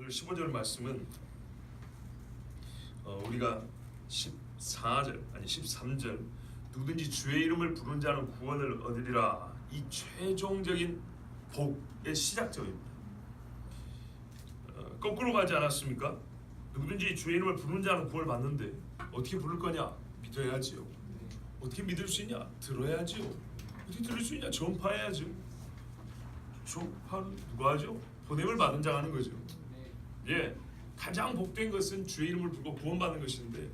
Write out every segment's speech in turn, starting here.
오늘 15절 말씀은 우리가 14절 아니 13절 누구든지 주의 이름을 부르는 자는 구원을 얻으리라, 이 최종적인 복의 시작점입니다. 거꾸로 가지 않았습니까? 누구든지 주의 이름을 부르는 자는 구원을 받는데 어떻게 부를 거냐? 믿어야지요. 어떻게 믿을 수 있냐? 들어야지요. 어떻게 들을 수 있냐? 전파해야죠. 전파는 누가 하죠? 보냄을 받은 자가 하는 거죠. 예, 가장 복된 것은 주의 이름을 부르고 구원받는 것인데,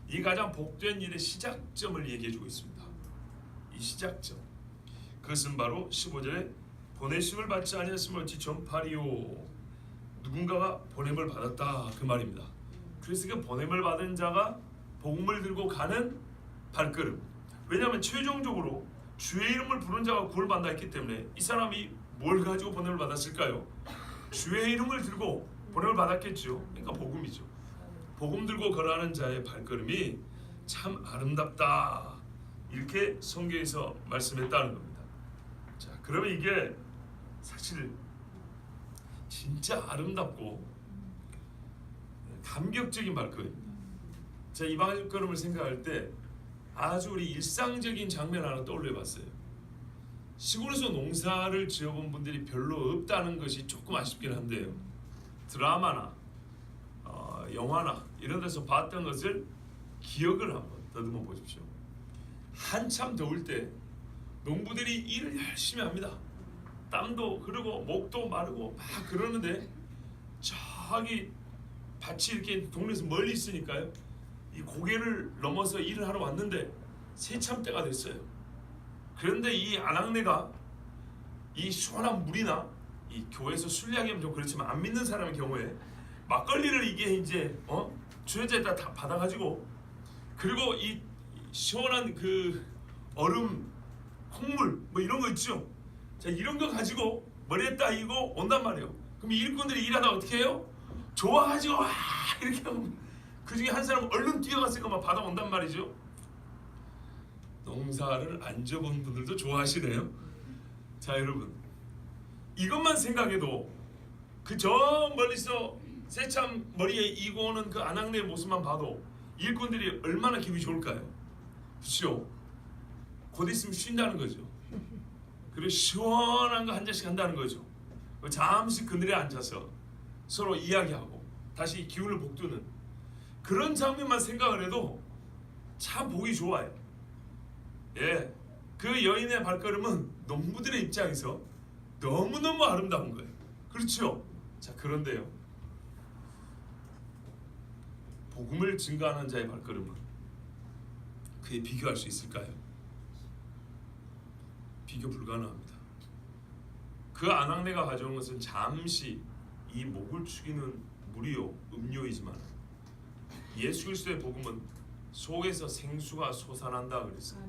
이 가장 복된 일의 시작점을 얘기해주고 있습니다. 이 시작점, 그것은 바로 15절에 보내심을 받지 아니하였으면 어찌 전파리요. 누군가가 보냄을 받았다, 그 말입니다. 그래서 그 보냄을 받은 자가 복음을 들고 가는 발걸음. 왜냐하면 최종적으로 주의 이름을 부르는 자가 구원을 받는다 했기 때문에 이 사람이 뭘 가지고 보냄을 받았을까요? 주의 이름을 들고 보냄을 받았겠죠. 그러니까 복음이죠. 복음 들고 걸어가는 자의 발걸음이 참 아름답다, 이렇게 성경에서 말씀했다는 겁니다. 자, 그러면 이게 사실 진짜 아름답고 감격적인 발걸음입니다. 제가 이 발걸음을 생각할 때 아주 우리 일상적인 장면 하나 떠올려봤어요. 시골에서 농사를 지어본 분들이 별로 없다는 것이 조금 아쉽긴 한데요, 드라마나 영화나 이런 데서 봤던 것을 기억을 한번 더듬어 보십시오. 한참 더울 때 농부들이 일을 열심히 합니다. 땀도 흐르고 목도 마르고 막 그러는데, 저기 밭이 이렇게 동네에서 멀리 있으니까요, 이 고개를 넘어서 일을 하러 왔는데 새참 때가 됐어요. 그런데 이 아낙네가 이 시원한 물이나, 이 교회에서 순례하기면 좀 그렇지만 안 믿는 사람의 경우에 막걸리를 이게 이제 주연자에다 다 받아가지고, 그리고 이 시원한 그 얼음 콩물 뭐 이런 거 있죠. 자, 이런 거 가지고 머리에 따이고 온단 말이에요. 그럼 일꾼들이 일하다 어떻게 해요? 좋아가지고 와 이렇게 하고, 그 중에 한 사람은 얼른 뛰어갔을 거만 받아온단 말이죠. 농사를 안 져본 분들도 좋아하시네요. 자, 여러분, 이것만 생각해도 그 저 멀리서 새참 머리에 이고 오는 그 아낙네의 모습만 봐도 일꾼들이 얼마나 기분이 좋을까요? 그렇죠? 곧 있으면 쉰다는 거죠. 그리고 시원한 거 한 잔씩 한다는 거죠. 잠시 그늘에 앉아서 서로 이야기하고 다시 기운을 북두는 그런 장면만 생각을 해도 참 보기 좋아요. 예, 그 여인의 발걸음은 농부들의 입장에서 너무너무 아름다운 거예요. 그렇죠? 자, 그런데요, 복음을 증거하는 자의 발걸음은 그에 비교할 수 있을까요? 비교 불가능합니다. 그 아낙네가 가져온 것은 잠시 이 목을 축이는 물이요 음료이지만, 예수 그리스도의 복음은 속에서 생수가 솟아난다 그랬어요.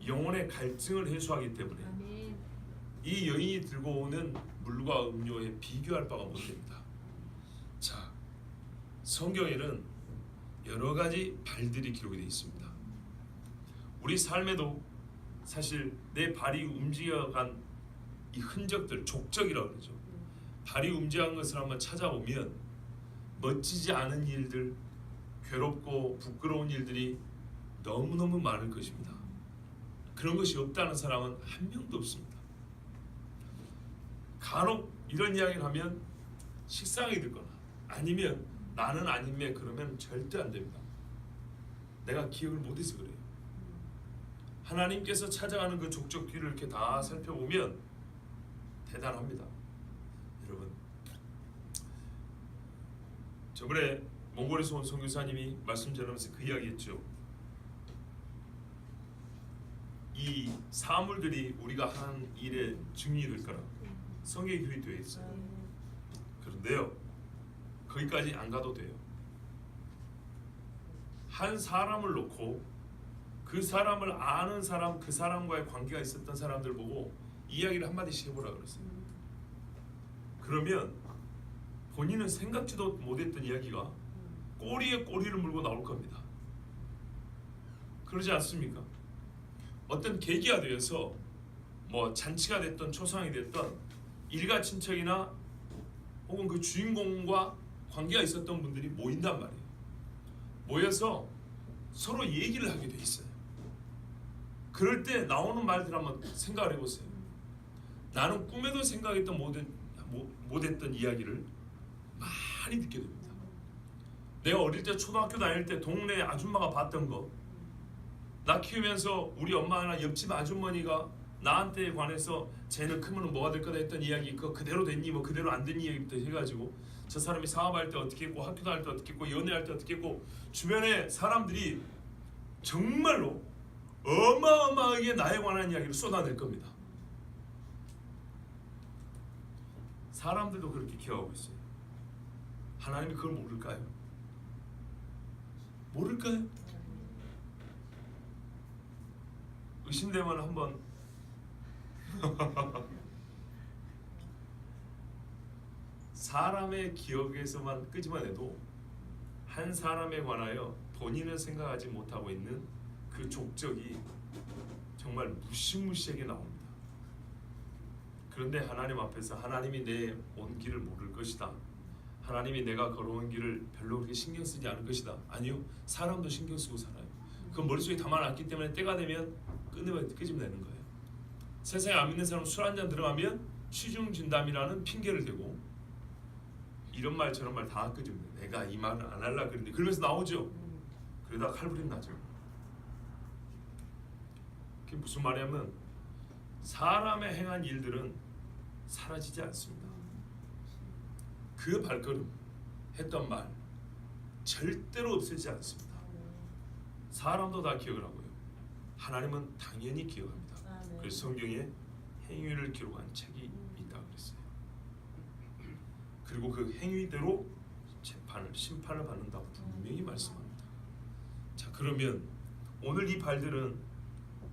영혼의 갈증을 해소하기 때문에 이 여인이 들고 오는 물과 음료에 비교할 바가 못 됩니다. 자, 성경에는 여러 가지 발들이 기록이 되어 있습니다. 우리 삶에도 사실 내 발이 움직여간 이 흔적들, 족적이라고 그러죠. 발이 움직여간 것을 한번 찾아보면 멋지지 않은 일들, 괴롭고 부끄러운 일들이 너무너무 많을 것입니다. 그런 것이 없다는 사람은 한 명도 없습니다. 간혹 이런 이야기를 하면 식상하게 듣거나 아니면 나는 아님에 그러면 절대 안 됩니다. 내가 기억을 못해서 그래요. 하나님께서 찾아가는 그 족적길을 이렇게 다 살펴보면 대단합니다. 여러분, 저번에 몽골에서 온 선교사님이 말씀 전하면서 그 이야기했죠. 이 사물들이 우리가 한 일의 증인이 될 거라 성경에 기록되어 있어요. 그런데요, 거기까지 안 가도 돼요. 한 사람을 놓고 그 사람을 아는 사람, 그 사람과의 관계가 있었던 사람들 보고 이야기를 한마디씩 해보라 그랬어요. 그러면 본인은 생각지도 못했던 이야기가 꼬리에 꼬리를 물고 나올 겁니다. 그러지 않습니까? 어떤 계기가 되어서 뭐 잔치가 됐던 초상이 됐던 일가 친척이나 혹은 그 주인공과 관계가 있었던 분들이 모인단 말이에요. 모여서 서로 얘기를 하게 돼 있어요. 그럴 때 나오는 말들 한번 생각을 해보세요. 나는 꿈에도 생각했던 못했던 이야기를 많이 듣게 됩니다. 내가 어릴 때 초등학교 다닐 때 동네 아줌마가 봤던 거, 나 키우면서 우리 엄마나 옆집 아주머니가 나한테 관해서 쟤는 크면 뭐가 될 거다 했던 이야기, 그거 그대로 됐니 뭐 그대로 안 됐니 얘기부터 해가지고 저 사람이 사업할 때 어떻게 했고 학교 다닐 때 어떻게 했고 연애할 때 어떻게 했고 주변에 사람들이 정말로 어마어마하게 나에 관한 이야기를 쏟아낼 겁니다. 사람들도 그렇게 기억하고 있어요. 하나님이 그걸 모를까요? 모를까요? 의심되면 한번 사람의 기억에서만 끄집어내도 한 사람에 관하여 본인은 생각하지 못하고 있는 그 족적이 정말 무시무시하게 나옵니다. 그런데 하나님 앞에서 하나님이 내 온 길을 모를 것이다, 하나님이 내가 걸어온 길을 별로 그렇게 신경 쓰지 않을 것이다. 아니요, 사람도 신경 쓰고 살아요. 그 머릿속에 담아놨기 때문에 때가 되면 끄집어내는 거예요. 세상에 안 믿는 사람 술 한잔 들어가면 취중진담이라는 핑계를 대고 이런 말 저런 말 다 끄집어내. 내가 이 말은 안 하려고 그랬는데 그러면서 나오죠. 그러다 칼부림 나죠. 그게 무슨 말이냐면 사람의 행한 일들은 사라지지 않습니다. 그 발걸음, 했던 말 절대로 없어지지 않습니다. 사람도 다 기억을 하고요, 하나님은 당연히 기억합니다. 그래서 성경에 행위를 기록한 책이 있다고 그랬어요. 그리고 그 행위대로 심판을 받는다고 분명히 말씀합니다. 자, 그러면 오늘 이 발들은,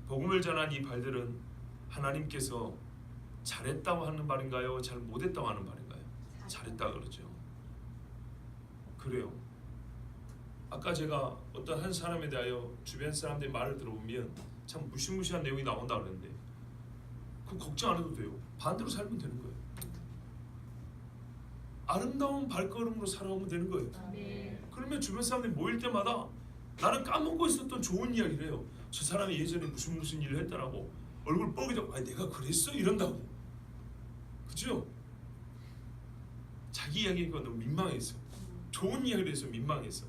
복음을 전한 이 발들은 하나님께서 잘했다고 하는 말인가요? 잘 못했다고 하는 말인가요? 잘했다 그러죠. 그래요. 아까 제가 어떤 한 사람에 대하여 주변 사람들의 말을 들어보면 참 무시무시한 내용이 나온다 그랬는데 그 걱정 안 해도 돼요. 반대로 살면 되는 거예요. 아름다운 발걸음으로 살아오면 되는 거예요. 그러면 주변 사람들이 모일 때마다 나는 까먹고 있었던 좋은 이야기를 해요. 저 사람이 예전에 무슨 일을 했다라고 얼굴 뻐기죠. 아, 내가 그랬어? 이런다고. 그죠? 자기 이야기가 너무 민망해서, 좋은 이야기를 해서 민망해서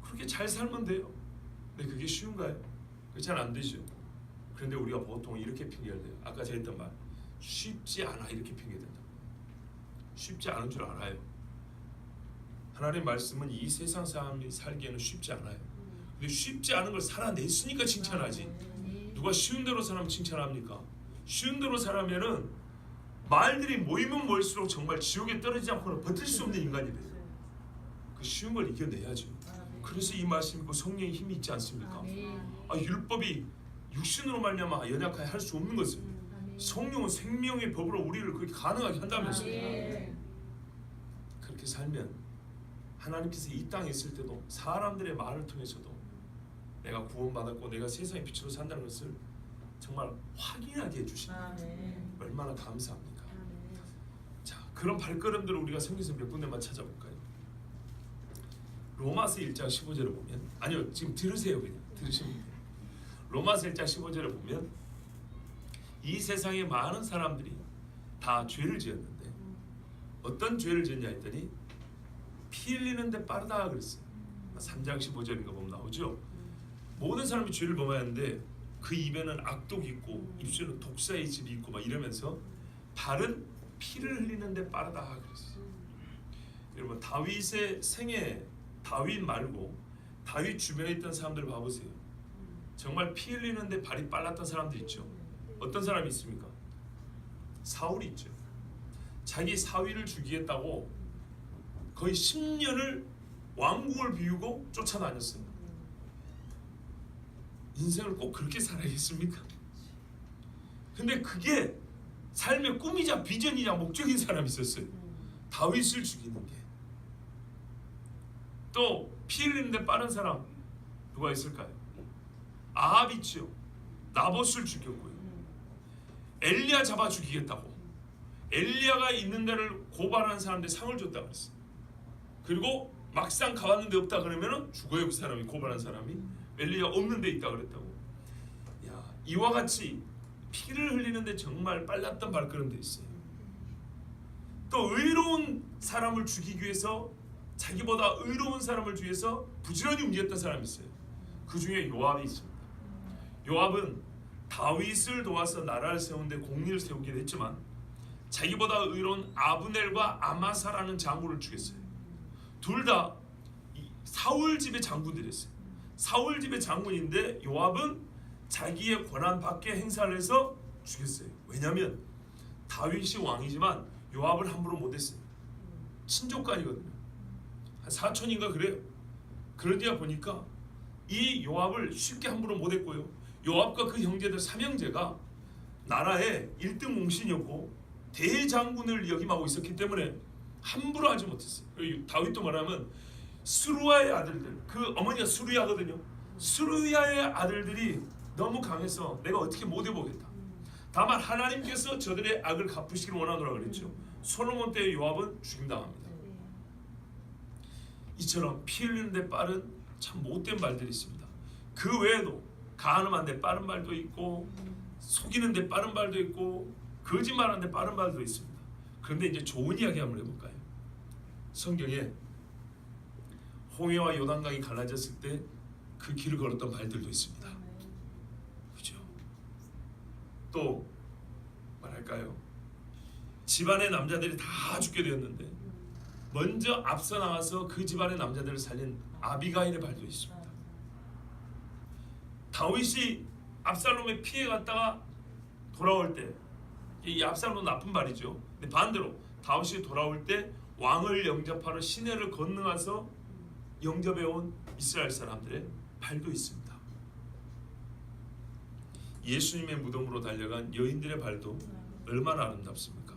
그렇게 잘 살면 돼요. 근데 그게 쉬운가요? 그게 잘 안 되죠. 그런데 우리가 보통 이렇게 핑계를 대요. 아까 제가 했던 말, 쉽지 않아, 이렇게 핑계댄다. 쉽지 않은 줄 알아요. 하나님의 말씀은 이 세상 사람이 살기에는 쉽지 않아요. 근데 쉽지 않은 걸 살아냈으니까 칭찬하지. 누가 쉬운 대로 살면 칭찬합니까? 쉬운 대로 살면은 말들이 모이면 모일수록 정말 지옥에 떨어지지 않고는 버틸 수 없는 인간이 돼요. 그 쉬운 걸 이겨내야죠. 그래서 이 말씀이 고 성령의 힘이 있지 않습니까? 율법이 육신으로 말미암아 연약하게 할 수 없는 것을 성령은 생명의 법으로 우리를 그렇게 가능하게 한다면서요. 그렇게 살면 하나님께서 이 땅에 있을 때도 사람들의 말을 통해서도 내가 구원받았고 내가 세상의 빛으로 산다는 것을 정말 확인하게 해주시는, 얼마나 감사합니까? 자, 그런 발걸음들을 우리가 성경에서 몇 군데만 찾아볼까요? 로마서 1장 15절을 보면, 아니요, 지금 들으세요. 그냥 들으시면 돼요. 로마서 1장 15절을 보면 이 세상에 많은 사람들이 다 죄를 지었는데 어떤 죄를 지었냐 했더니 피 흘리는 데 빠르다 그랬어요. 3장 15절인가 보면 나오죠. 모든 사람이 죄를 범하였는데 그 입에는 악독이 있고 입술에는 독사의 집이 있고 막 이러면서 발은 피를 흘리는 데 빠르다 그랬어요. 여러분, 다윗의 생애, 다윗 말고 다윗 주변에 있던 사람들 봐보세요. 정말 피 흘리는데 발이 빨랐던 사람들 있죠. 어떤 사람이 있습니까? 사울이 있죠. 자기 사위를 죽이겠다고 거의 10년을 왕국을 비우고 쫓아다녔어요. 인생을 꼭 그렇게 살아야겠습니까? 근데 그게 삶의 꿈이자 비전이자 목적인 사람이 있었어요. 다윗을 죽이는 게. 또 피 흘리는데 빠른 사람 누가 있을까요? 아합 있죠. 나봇을 죽였고요. 엘리야 잡아 죽이겠다고 엘리야가 있는 데를 고발한 사람들이 상을 줬다 그랬어. 그리고 막상 가봤는데 없다 그러면은 죽어요. 그 사람이, 고발한 사람이. 엘리야 없는 데 있다 그랬다고. 야, 이와 같이 피를 흘리는데 정말 빨랐던 발걸음도 있어요. 또 의로운 사람을 죽이기 위해서, 자기보다 의로운 사람을 죽이기 위해서 부지런히 움직였던 사람이 있어요. 그 중에 요압이 있습니다. 요압은 다윗을 도와서 나라를 세우는데 공리를 세우긴 했지만 자기보다 의로운 아브넬과 아마사라는 장군을 죽였어요. 둘 다 사울 집의 장군들이었어요. 사울 집의 장군인데 요압은 자기의 권한 밖에 행사를 해서 죽였어요. 왜냐하면 다윗이 왕이지만 요압을 함부로 못했어요. 친족간이거든요. 한 사촌인가 그래요. 그러다 보니까 이 요압을 쉽게 함부로 못했고요. 요압과 그 형제들 삼형제가 나라의 1등 몽신이었고 대장군을 역임하고 있었기 때문에 함부로 하지 못했어요. 다윗도 말하면 수루야의 아들들, 그 어머니가 수루야거든요. 수루야의 아들들이 너무 강해서 내가 어떻게 못 해보겠다. 다만 하나님께서 저들의 악을 갚으시길 원하노라 그랬죠. 솔로몬 때의 요압은 죽임당합니다. 이처럼 피 흘리는 데 빠른 참 못된 말들이 있습니다. 그 외에도 가늠한 데 빠른 말도 있고, 속이는 데 빠른 말도 있고, 거짓말하는 데 빠른 말도 있습니다. 그런데 이제 좋은 이야기 한번 해볼까요? 성경에 홍해와 요단강이 갈라졌을 때 그 길을 걸었던 말들도 있습니다. 그죠? 또 말할까요? 집안의 남자들이 다 죽게 되었는데 먼저 앞서 나가서 그 집안의 남자들을 살린 아비가일의 발도 있습니다. 다윗이 압살롬에 피해 갔다가 돌아올 때, 이 압살롬 나쁜 발이죠. 근데 반대로 다윗이 돌아올 때 왕을 영접하러 시내를 건너가서 영접해 온 이스라엘 사람들의 발도 있습니다. 예수님의 무덤으로 달려간 여인들의 발도 얼마나 아름답습니까?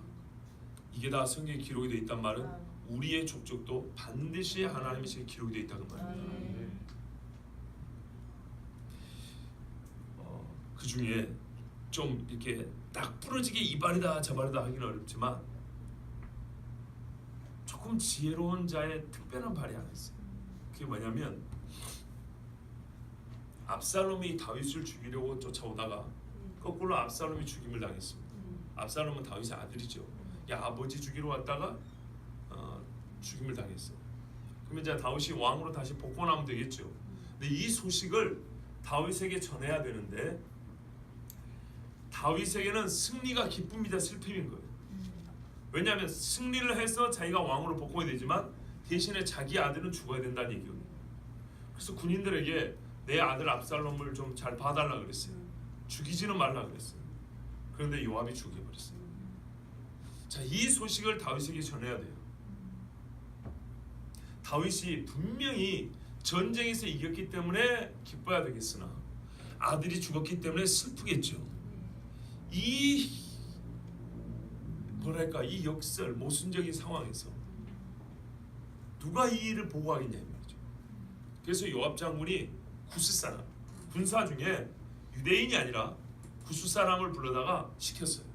이게 다 성경에 기록이 되어 있단 말은 우리의 족적도 반드시 하나님의 책에 기록이 되어 있다는 말입니다. 그 중에 좀 이렇게 딱 부러지게 이 발이다 저 발이다 하기는 어렵지만 조금 지혜로운 자의 특별한 발이 하나 있어요. 그게 뭐냐면 압살롬이 다윗을 죽이려고 쫓아오다가 거꾸로 압살롬이 죽임을 당했습니다. 압살롬은 다윗의 아들이죠. 아버지 죽이러 왔다가 죽임을 당했어요. 그러면 이제 다윗이 왕으로 다시 복권하면 되겠죠. 근데 이 소식을 다윗에게 전해야 되는데 다윗에게는 승리가 기쁨이자 슬픔인 거예요. 왜냐하면 승리를 해서 자기가 왕으로 복권이 되지만 대신에 자기 아들은 죽어야 된다는 얘기거든요. 그래서 군인들에게 내 아들 압살롬을 좀 잘 봐달라 그랬어요. 죽이지는 말라 그랬어요. 그런데 요압이 죽여버렸어요. 자, 이 소식을 다윗에게 전해야 돼요. 다윗이 분명히 전쟁에서 이겼기 때문에 기뻐야 되겠으나 아들이 죽었기 때문에 슬프겠죠. 이 뭐랄까, 이 역설 모순적인 상황에서 누가 이 일을 보고하겠냐 이 말이죠. 그래서 요압 장군이 구스 사람, 군사 중에 유대인이 아니라 구스 사람을 불러다가 시켰어요.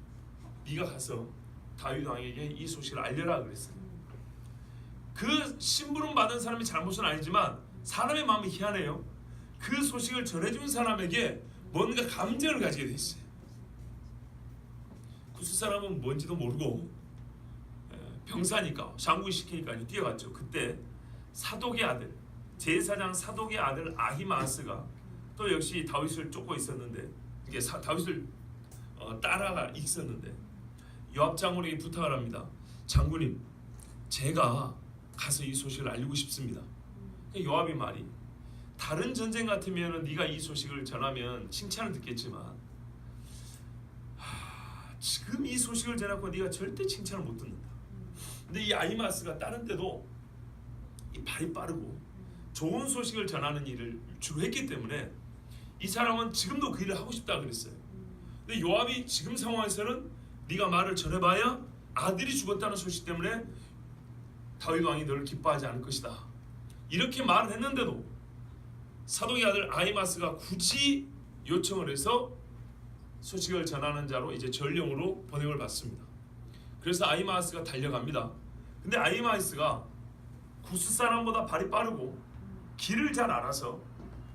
네가 가서 다윗 왕에게 이 소식을 알려라 그랬어요. 그 심부름 받은 사람이 잘못은 아니지만 사람의 마음이 희한해요. 그 소식을 전해준 사람에게 뭔가 감정을 가지게 돼 있어요. 구스 사람은 뭔지도 모르고 병사니까 장군 시키니까 뛰어갔죠. 그때 사독의 아들, 제사장 사독의 아들 아히마아스가 또 역시 다윗을 쫓고 있었는데 이게 다윗을 따라가 있었는데 요압 장군에게 부탁을 합니다. 장군님, 제가 가서 이 소식을 알리고 싶습니다. 요압이 말이, 다른 전쟁 같으면 네가 이 소식을 전하면 칭찬을 듣겠지만 지금 이 소식을 전하고 네가 절대 칭찬을 못 듣는다. 근데 이 아히마아스가 다른 데도 이 발이 빠르고 좋은 소식을 전하는 일을 주로 했기 때문에 이 사람은 지금도 그 일을 하고 싶다 그랬어요. 근데 요압이 지금 상황에서는 네가 말을 전해봐야 아들이 죽었다는 소식 때문에 다윗 왕이 너를 기뻐하지 않을 것이다, 이렇게 말을 했는데도 사독의 아들 아히마아스가 굳이 요청을 해서 소식을 전하는 자로 이제 전령으로 번역을 받습니다. 그래서 아히마아스가 달려갑니다. 근데 아히마아스가 구스 사람보다 발이 빠르고 길을 잘 알아서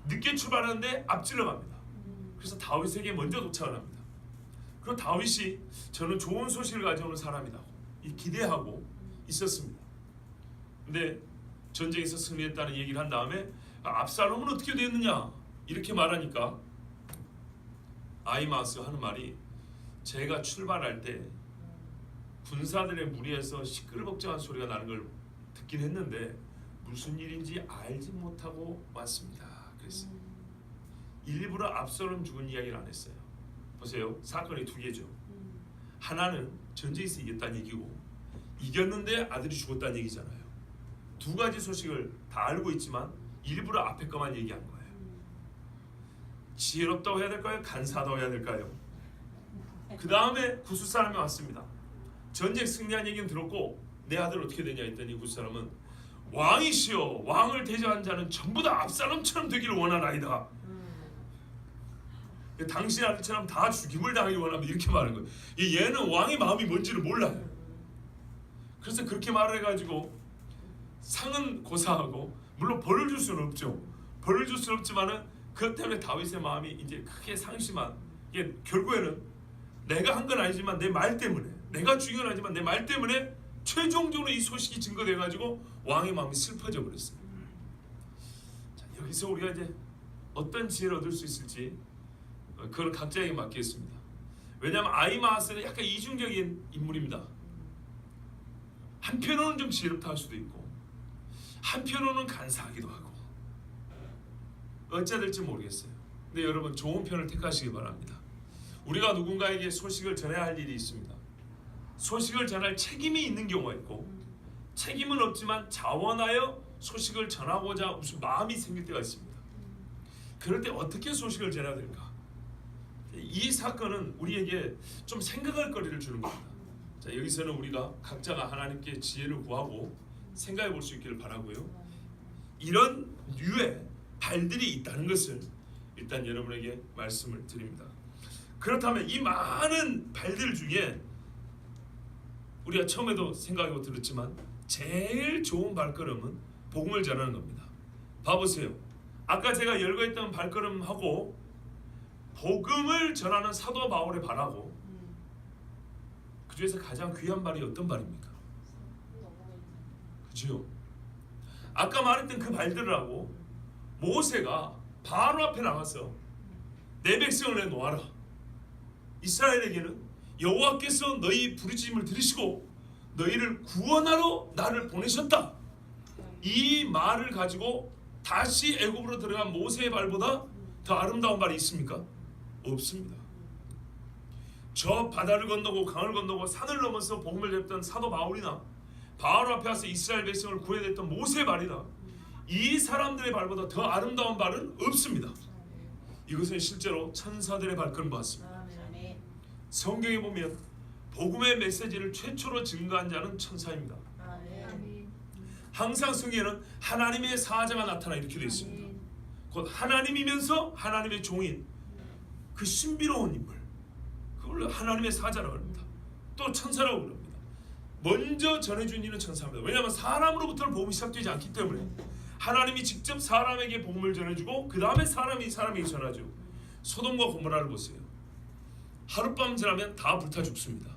늦게 출발하는데 앞질러 갑니다. 그래서 다윗에게 먼저 도착을 합니다. 그리고 다윗이 저는 좋은 소식을 가져오는 사람이다 기대하고 있었습니다. 근데 전쟁에서 승리했다는 얘기를 한 다음에 압살롬은 어떻게 됐느냐 이렇게 말하니까 아히마아스가 하는 말이 제가 출발할 때 군사들의 무리에서 시끌벅적한 소리가 나는 걸 듣긴 했는데 무슨 일인지 알지 못하고 왔습니다. 그랬어요. 일부러 압살롬 죽은 이야기를 안 했어요. 보세요. 사건이 두 개죠. 하나는 전쟁에서 이겼다는 얘기고 이겼는데 아들이 죽었다는 얘기잖아요. 두 가지 소식을 다 알고 있지만 일부러 앞에 것만 얘기한 거예요. 지혜롭다고 해야 될까요? 간사하다고 해야 될까요? 그 다음에 구스 사람이 왔습니다. 전쟁 승리한 얘기는 들었고 내 아들 어떻게 되냐 했더니 구스 사람은 왕이시여 왕을 대적한 자는 전부 다 압살롬처럼 되기를 원하나이다. 당신 아들처럼 다 죽임을 당하기 원하면 이렇게 말하는 거예요. 얘는 왕의 마음이 뭔지를 몰라요. 그래서 그렇게 말을 해가지고 상은 고사하고 물론 벌을 줄 수는 없죠. 벌을 줄 수는 없지만은 그것 때문에 다윗의 마음이 이제 크게 상심한 이게 결국에는 내가 한 건 아니지만 내 말 때문에 내가 죽인 건 아니지만 내 말 때문에 최종적으로 이 소식이 증거돼가지고 왕의 마음이 슬퍼져 버렸어요. 자, 여기서 우리가 이제 어떤 지혜를 얻을 수 있을지 그걸 각자에게 맡기겠습니다. 왜냐하면 아히마아스는 약간 이중적인 인물입니다. 한편으로는 좀 지혜롭다 할 수도 있고 한편으로는 간사하기도 하고 어찌해야 될지 모르겠어요. 근데 여러분 좋은 편을 택하시기 바랍니다. 우리가 누군가에게 소식을 전해야 할 일이 있습니다. 소식을 전할 책임이 있는 경우가 있고 책임은 없지만 자원하여 소식을 전하고자 무슨 마음이 생길 때가 있습니다. 그럴 때 어떻게 소식을 전해야 될까? 이 사건은 우리에게 좀 생각할 거리를 주는 겁니다. 자, 여기서는 우리가 각자가 하나님께 지혜를 구하고 생각해 볼 수 있기를 바라고요. 이런 류의 발들이 있다는 것을 일단 여러분에게 말씀을 드립니다. 그렇다면 이 많은 발들 중에 우리가 처음에도 생각하고 들었지만 제일 좋은 발걸음은 복음을 전하는 겁니다. 봐보세요. 아까 제가 열거했던 발걸음하고 복음을 전하는 사도 바울의 발하고 그 중에서 가장 귀한 발이 어떤 발입니까? 그죠? 아까 말했던 그 발들을 하고 모세가 바로 앞에 나가서 내 백성을 내놓아라. 이스라엘에게는 여호와께서 너희 부르짖음을 들으시고 너희를 구원하러 나를 보내셨다. 이 말을 가지고 다시 애굽으로 들어간 모세의 발보다 더 아름다운 발이 있습니까? 없습니다. 저 바다를 건너고 강을 건너고 산을 넘어서 복음을 전했던 사도 바울이나 바로 앞에 와서 이스라엘 백성을 구해냈던 모세의 발이나 이 사람들의 발보다 더 아름다운 발은 없습니다. 이것은 실제로 천사들의 발걸음과 같습니다. 성경에 보면 복음의 메시지를 최초로 증거한 자는 천사입니다. 항상 성경에는 하나님의 사자가 나타나 이렇게 되어 있습니다. 곧 하나님이면서 하나님의 종인 그 신비로운 인물, 그걸 하나님의 사자라고 합니다. 또 천사라고 부릅니다. 먼저 전해준 이는 천사입니다. 왜냐하면 사람으로부터는 복음이 시작되지 않기 때문에 하나님이 직접 사람에게 복음을 전해주고 그 다음에 사람에게 전하죠. 소돔과 고모라를 보세요. 하룻밤 지나면 다 불타 죽습니다.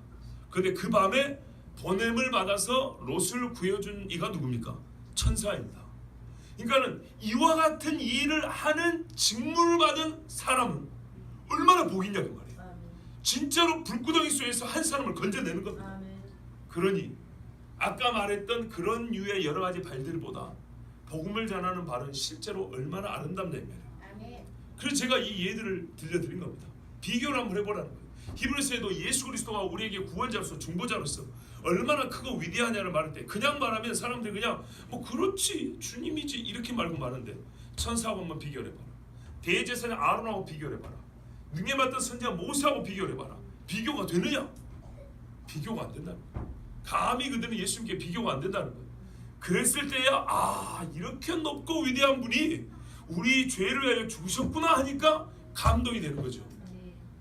그런데 그 밤에 보냄을 받아서 롯을 구해준 이가 누굽니까? 천사입니다. 그러니까는 이와 같은 일을 하는 직무를 받은 사람은 얼마나 복이냐 그 말이에요. 진짜로 불구덩이 속에서 한 사람을 건져내는 겁니다. 그러니 아까 말했던 그런 류의 여러 가지 발들보다 복음을 전하는 발은 실제로 얼마나 아름답냐 말이에요. 그래서 제가 이 예들을 들려드린 겁니다. 비교를 한번 해보라는 거예요. 히브리서에도 예수 그리스도가 우리에게 구원자로서 중보자로서 얼마나 크고 위대하냐를 말할 때 그냥 말하면 사람들이 그냥 뭐 그렇지 주님이지 이렇게 말고 마는데 천사하고 한번 비교해봐라. 대제사장 아론하고 비교해봐라. 능에 맡던 선지자 모세하고 비교해봐라. 비교가 되느냐? 비교가 안 된다는 거예요. 감히 그들은 예수님께 비교가 안 된다는 거예요. 그랬을 때야 이렇게 높고 위대한 분이 우리 죄를 위하여 죽으셨구나 하니까 감동이 되는 거죠.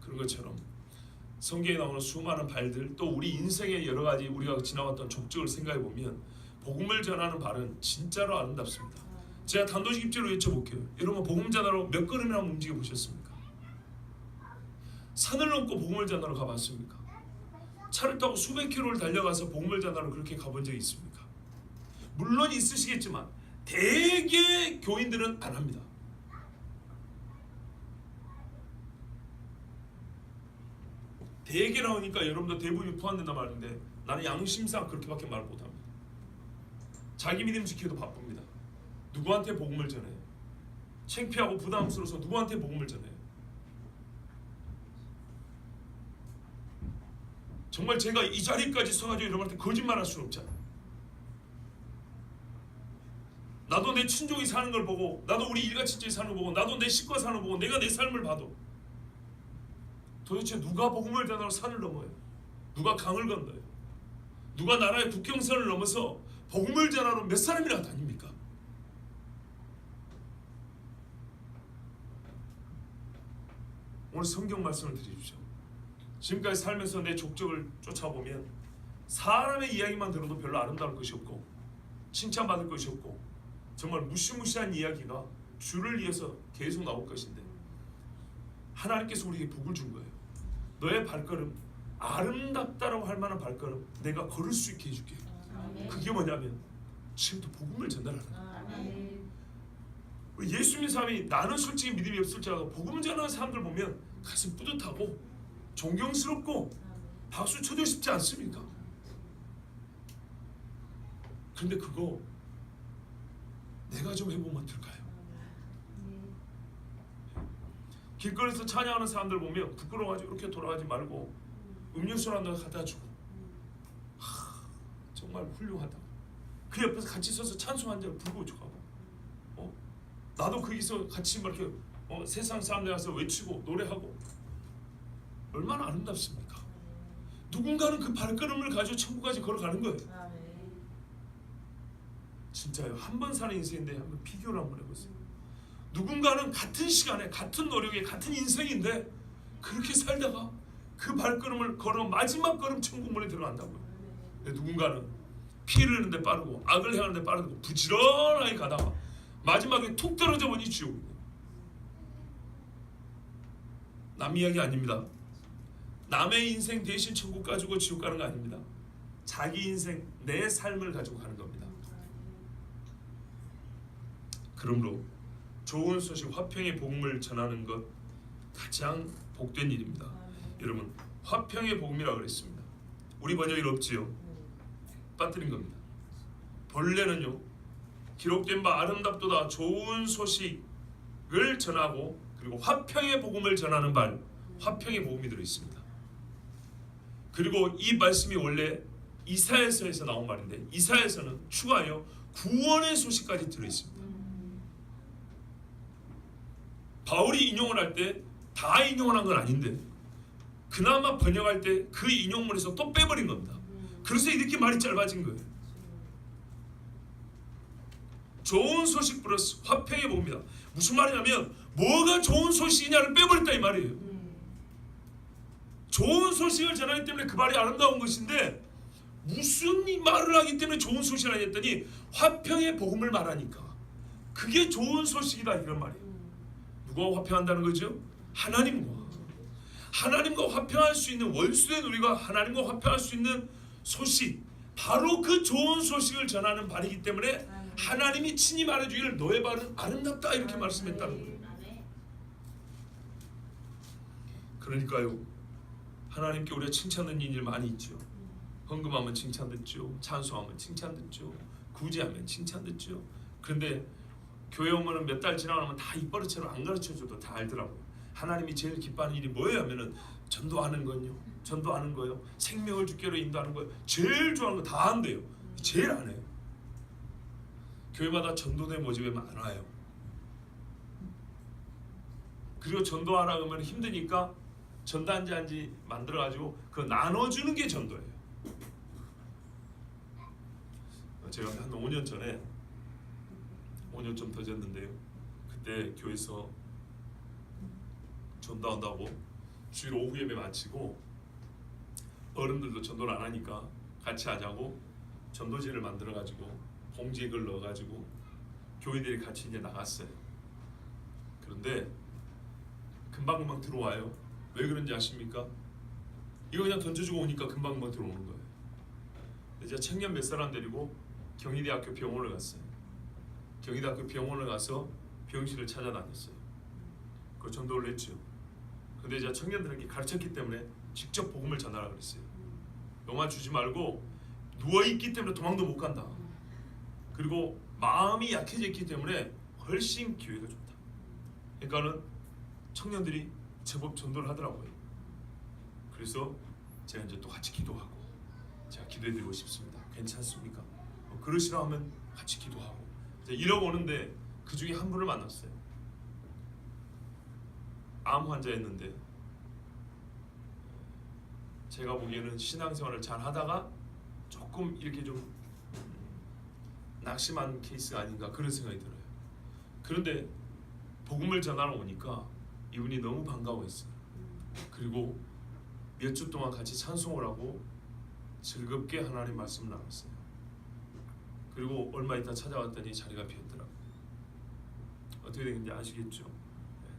그런 것처럼 성경에 나오는 수많은 발들, 또 우리 인생의 여러 가지 우리가 지나왔던 족적을 생각해 보면 복음을 전하는 발은 진짜로 아름답습니다. 제가 단도직 입장으로 여쭤볼게요. 여러분 복음 전하러 몇 걸음이나 움직여 보셨습니까? 산을 넘고 복음을 전하러 가봤습니까? 차를 타고 수백 킬로를 달려가서 복음을 전하러 그렇게 가본 적이 있습니까? 물론 있으시겠지만 대개 교인들은 안 합니다. 대개 나오니까 여러분도 대부분이 포함된단 말인데 나는 양심상 그렇게밖에 말 못합니다. 자기 믿음 지키기도 바쁩니다. 누구한테 복음을 전해요? 창피하고 부담스러워서 누구한테 복음을 전해요? 정말 제가 이 자리까지 서가지고 여러분한테 거짓말할 수는 없잖아요. 나도 내 친족이 사는 걸 보고, 나도 우리 일가친척이 사는 걸 보고, 나도 내 식구가 사는 걸 보고, 내가 내 삶을 봐도 도대체 누가 복음을 전하러 산을 넘어요? 누가 강을 건너요? 누가 나라의 국경선을 넘어서 복음을 전하러 몇 사람이나 다닙니까? 오늘 성경 말씀을 드리십시오. 지금까지 살면서 내 족적을 쫓아보면 사람의 이야기만 들어도 별로 아름다울 것이 없고 칭찬받을 것이 없고 정말 무시무시한 이야기가 주를 위해서 계속 나올 것인데 하나님께서 우리에게 복을 준 거예요. 너의 발걸음 아름답다라고 할 만한 발걸음 내가 걸을 수 있게 해줄게. 그게 뭐냐면 지금부터 복음을 전달하는 거예요. 예수 믿는 사람이 나는 솔직히 믿음이 없을지라도 복음 전하는 사람들 보면 가슴 뿌듯하고 존경스럽고 박수 쳐주고 싶지 않습니까? 그런데 그거 내가 좀 해보면 어떨까요? 길거리에서 찬양하는 사람들 보면 부끄러워가지고 이렇게 돌아가지 말고 음료수라도 갖다 주고 정말 훌륭하다. 그 옆에서 같이 서서 찬송 한 잔 불고 가고 나도 거기서 같이 막 이렇게 세상 사람들 가서 외치고 노래하고 얼마나 아름답습니까? 누군가는 그 발걸음을 가지고 천국까지 걸어가는 거예요. 진짜요. 한 번 사는 인생인데 한번 비교를 한번 해보세요. 누군가는 같은 시간에 같은 노력에 같은 인생인데 그렇게 살다가 그 발걸음을 걸어 마지막 걸음 천국문에 들어간다고요. 근데 누군가는 피 흐르는데 빠르고 악을 행하는데 빠르고 부지런하게 가다가 마지막에 툭 떨어져 보니 지옥이에요. 남 이야기 아닙니다. 남의 인생 대신 천국 가지고 지옥 가는 거 아닙니다. 자기 인생 내 삶을 가지고 가는 겁니다. 그러므로 좋은 소식 화평의 복음을 전하는 것 가장 복된 일입니다. 여러분 화평의 복음이라고 그랬습니다. 우리 번역에는 없지요. 빠뜨린 겁니다. 본래는요 기록된 바 아름답도다 좋은 소식을 전하고 그리고 화평의 복음을 전하는 발 화평의 복음이 들어있습니다. 그리고 이 말씀이 원래 이사야서에서 나온 말인데 이사야서는 추가하여 구원의 소식까지 들어있습니다. 바울이 인용을 할 때 다 인용을 한 건 아닌데 그나마 번역할 때 그 인용문에서 또 빼버린 겁니다. 그래서 이렇게 말이 짧아진 거예요. 좋은 소식 플러스 화평의 복음이다. 무슨 말이냐면 뭐가 좋은 소식이냐를 빼버렸다 이 말이에요. 좋은 소식을 전하기 때문에 그 말이 아름다운 것인데 무슨 말을 하기 때문에 좋은 소식을 하냐 했더니 화평의 복음을 말하니까 그게 좋은 소식이다 이런 말이에요. 누가 화평한다는 거죠? 하나님과 화평할 수 있는 원수된 우리가 하나님과 화평할 수 있는 소식 바로 그 좋은 소식을 전하는 발이기 때문에 하나님이 친히 말해주기를 너의 발은 아름답다 이렇게 말씀했다는 거예요. 그러니까요 하나님께 우리가 칭찬 듣는 일 많이 있죠. 헌금하면 칭찬 듣죠. 찬송하면 칭찬 듣죠. 구제하면 칭찬 듣죠. 그런데 교회 오면은 몇 달 지나가면 다 입버릇처럼 안 가르쳐줘도 다 알더라고요. 하나님이 제일 기뻐하는 일이 뭐예요 하면은 전도하는 건요. 전도하는 거요. 생명을 주께로 인도하는 거요. 제일 좋아하는 거 다 한대요. 제일 안 해요. 교회마다 전도대 모집에 많아요. 그리고 전도하라 그러면 힘드니까 전단지 만들어가지고 그거 나눠주는 게 전도예요. 제가 한 5년 전에 5년 좀 더 됐는데요. 그때 교회에서 전도한다고 주일 오후 예배 마치고 어른들도 전도를 안 하니까 같이 하자고 전도지를 만들어 가지고 봉지에 그걸 넣어 가지고 교회들이 같이 이제 나갔어요. 그런데 금방금방 들어와요. 왜 그런지 아십니까? 이거 그냥 던져주고 오니까 금방금방 들어오는 거예요. 이제 청년 몇 사람 데리고 경희대학교 병원을 갔어요. 경희대학교 병원을 가서 병실을 찾아다녔어요. 그 전도를 했죠. 근데 이제 청년들에게 가르쳤기 때문에 직접 복음을 전하라 그랬어요. 영화 주지 말고 누워있기 때문에 도망도 못 간다. 그리고 마음이 약해져 있기 때문에 훨씬 기회가 좋다. 그러니까는 청년들이 제법 전도를 하더라고요. 그래서 제가 이제 또 같이 기도하고 제가 기도해드리고 싶습니다. 괜찮습니까? 그러시라 하면 같이 기도하고 이러고 오는데 그 중에 한 분을 만났어요. 암 환자였는데 제가 보기에는 신앙생활을 잘 하다가 조금 이렇게 좀 낙심한 케이스가 아닌가 그런 생각이 들어요. 그런데 복음을 전하러 오니까 이분이 너무 반가워했어요. 그리고 몇 주 동안 같이 찬송을 하고 즐겁게 하나님 말씀을 나눴어요. 그리고 얼마 있다 찾아왔더니 자리가 비었더라고요. 어떻게 된지 아시겠죠?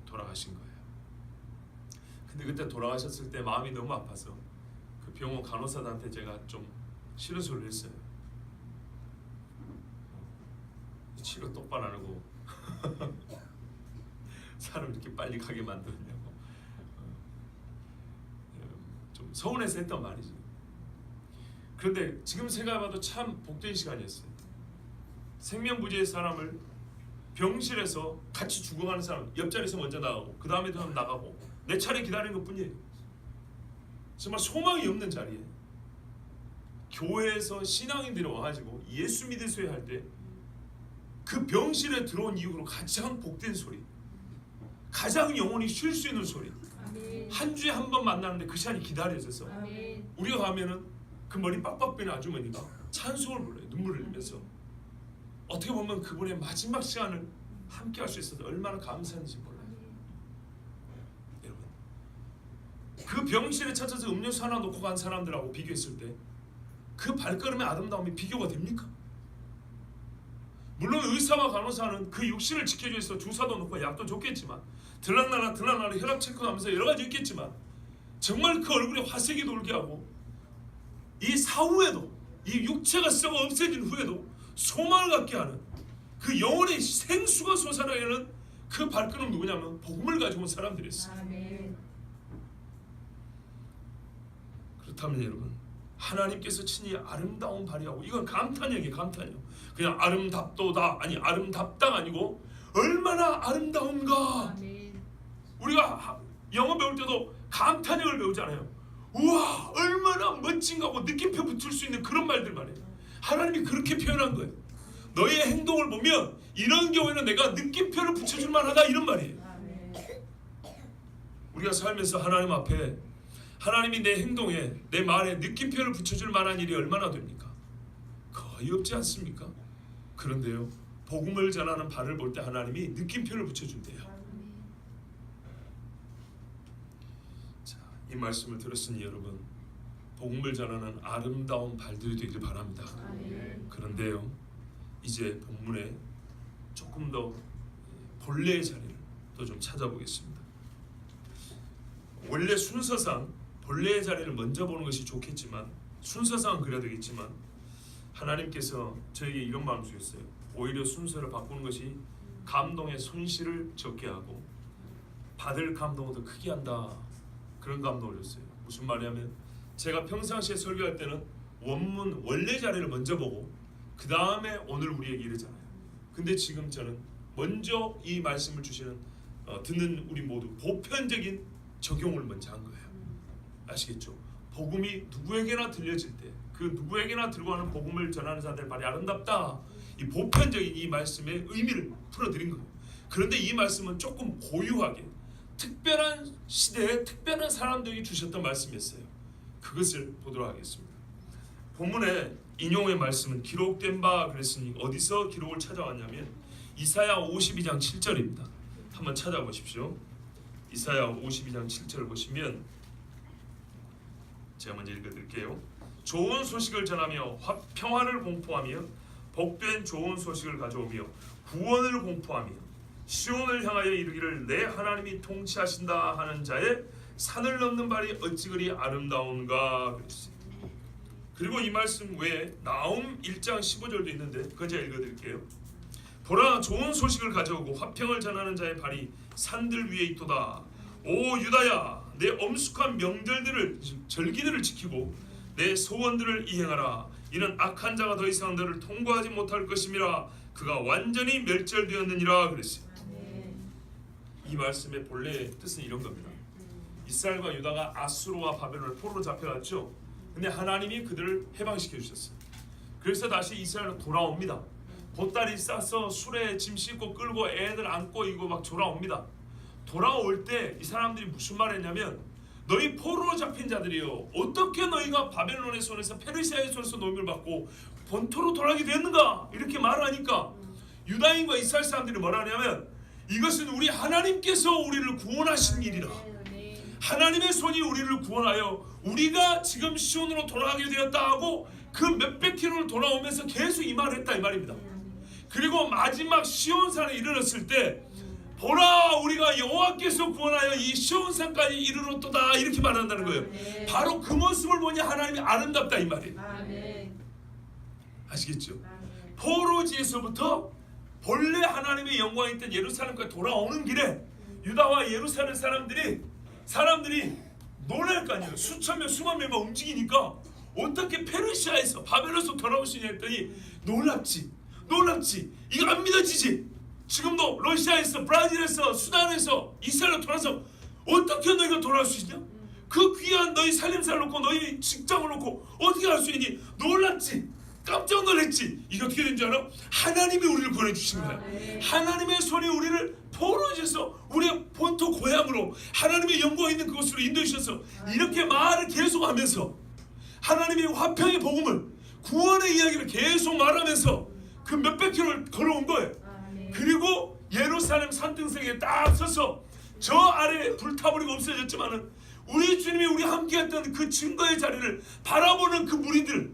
돌아가신 거예요. 근데 그때 돌아가셨을 때 마음이 너무 아파서 그 병원 간호사한테 제가 좀 싫은 소리를 했어요. 치료 똑바로 안 하고 사람 이렇게 빨리 가게 만들었냐고 좀 서운해서 했단 말이죠. 그런데 지금 생각해봐도 참 복된 시간이었어요. 생명부재의 사람을 병실에서 같이 죽어가는 사람 옆자리에서 먼저 나가고 그 다음에 또 나가고 내 차례 기다리는 것뿐이에요. 정말 소망이 없는 자리에 교회에서 신앙인들이 와가지고 예수 믿으세요 할 때 그 병실에 들어온 이후로 가장 복된 소리, 가장 영혼이 쉴 수 있는 소리. 아멘. 한 주에 한 번 만나는데 그 시간이 기다려져서 아멘. 우리가 가면은 그 머리 빡빡 빼는 아주머니가 찬송을 불러요. 눈물을 흘리면서. 어떻게 보면 그분의 마지막 시간을 함께 할 수 있어서 얼마나 감사한지 몰라요. 여러분, 그 병실에 찾아서 음료수 하나 놓고 간 사람들하고 비교했을 때 그 발걸음의 아름다움이 비교가 됩니까? 물론 의사와 간호사는 그 육신을 지켜주기 위해서 주사도 놓고 약도 줬겠지만 들락날락 혈압 체크하면서 여러 가지 있겠지만 정말 그 얼굴에 화색이 돌게 하고 이 사후에도 이 육체가 썩어 없어진 후에도 소망을 갖게 하는 그 영혼의 생수가 솟아나게 하는 그 발걸음 누구냐면 복음을 가지고 온 사람들이었어요. 아멘. 그렇다면 여러분 하나님께서 친히 아름다운 발이하고 이건 감탄형이에요. 감탄형. 그냥 아름답도다 아니 아름답다가 아니고 얼마나 아름다운가. 아멘. 우리가 영어 배울 때도 감탄형을 배우잖아요. 우와 얼마나 멋진가 하고 느낌표 붙일 수 있는 그런 말들 말이에요. 하나님이 그렇게 표현한 거예요. 너의 행동을 보면 이런 경우에는 내가 느낌표를 붙여줄 만하다 이런 말이에요. 아멘. 우리가 살면서 하나님 앞에 하나님이 내 행동에 내 말에 느낌표를 붙여줄 만한 일이 얼마나 됩니까? 거의 없지 않습니까? 그런데요 복음을 전하는 발을 볼 때 하나님이 느낌표를 붙여준대요. 자, 이 말씀을 들었으니 여러분 복음을 전하는 아름다운 발들이 되길 바랍니다. 아멘. 그런데요 이제 본문에 조금 더 본래의 자리를 또 좀 찾아보겠습니다. 원래 순서상 본래의 자리를 먼저 보는 것이 좋겠지만 순서상은 그래야 되겠지만 하나님께서 저에게 이런 마음 주셨어요. 오히려 순서를 바꾸는 것이 감동의 손실을 적게 하고 받을 감동을 더 크게 한다. 그런 감동을 줬어요. 무슨 말이냐면 제가 평상시에 설교할 때는 원문 원래 자리를 먼저 보고 그 다음에 오늘 우리에게 이르잖아요. 근데 지금 저는 먼저 이 말씀을 주시는 듣는 우리 모두 보편적인 적용을 먼저 한 거예요. 아시겠죠? 복음이 누구에게나 들려질 때 그 누구에게나 들고 가는 복음을 전하는 자들의 발이 아름답다. 이 보편적인 이 말씀의 의미를 풀어드린 거예요. 그런데 이 말씀은 조금 고유하게 특별한 시대에 특별한 사람들이 주셨던 말씀이었어요. 그것을 보도록 하겠습니다. 본문에 인용의 말씀은 기록된 바 그랬으니 어디서 기록을 찾아왔냐면 이사야 52장 7절입니다. 한번 찾아보십시오. 이사야 52장 7절을 보시면 제가 먼저 읽어드릴게요. 좋은 소식을 전하며 평화를 공포하며 복된 좋은 소식을 가져오며 구원을 공포하며 시온을 향하여 이르기를 내 하나님이 통치하신다 하는 자의 산을 넘는 발이 어찌 그리 아름다운가 그랬어요. 그리고 이 말씀 외에 나움 1장 15절도 있는데 그거 제가 읽어드릴게요. 보라 좋은 소식을 가져오고 화평을 전하는 자의 발이 산들 위에 있도다. 오 유다야 내 엄숙한 명절들을 절기들을 지키고 내 소원들을 이행하라. 이는 악한 자가 더 이상 너를 통과하지 못할 것임이라. 그가 완전히 멸절되었느니라 그랬어요. 이 말씀의 본래 뜻은 이런 겁니다. 이스라엘과 유다가 아수르와 바벨론의 포로로 잡혀갔죠. 근데 하나님이 그들을 해방시켜 주셨어요. 그래서 다시 이스라엘로 돌아옵니다. 보따리 싸서 술에 짐 싣고 끌고 애들 안고 이고 막 돌아옵니다. 돌아올 때 이 사람들이 무슨 말 했냐면 너희 포로로 잡힌 자들이요 어떻게 너희가 바벨론의 손에서 페르시아의 손에서 노임을 받고 본토로 돌아가게 되었는가 이렇게 말하니까 유다인과 이스라엘 사람들이 뭐라 하냐면 이것은 우리 하나님께서 우리를 구원하신 일이라. 하나님의 손이 우리를 구원하여 우리가 지금 시온으로 돌아가게 되었다 하고 그 몇백 킬로를 돌아오면서 계속 이 말을 했다 이 말입니다. 그리고 마지막 시온산에 이르렀을 때 보라 우리가 여호와께서 구원하여 이 시온산까지 이르렀도다 이렇게 말한다는 거예요. 바로 그 모습을 보니 하나님이 아름답다 이 말이에요. 아시겠죠? 포로지에서부터 본래 하나님의 영광이 있던 예루살렘까지 돌아오는 길에 유다와 예루살렘 사람들이 놀랄 거 아니에요. 수천 명 수만 명만 움직이니까 어떻게 페르시아에서 바벨론에서 돌아올 수 있냐 했더니 놀랍지 이거 안 믿어지지. 지금도 러시아에서 브라질에서 수단에서 이스라엘로 돌아서 어떻게 너희가 돌아올 수 있냐? 그 귀한 너희 살림살을 놓고 너희 직장을 놓고 어떻게 할 수 있니? 놀랐지. 깜짝 놀랐지. 이게 어떻게 된 줄 알아? 하나님이 우리를 보내주신 거야. 하나님의 손이 우리를 포로에서 우리의 본토 고향으로 하나님의 영광 있는 그곳으로 인도해 주셔서 이렇게 말을 계속하면서 하나님의 화평의 복음을 구원의 이야기를 계속 말하면서 그 몇백 킬로를 걸어온 거예요. 그리고 예루살렘 산등성에 딱 서서 저 아래 불타버리고 없어졌지만은 우리 주님이 우리 함께했던 그 증거의 자리를 바라보는 그 무리들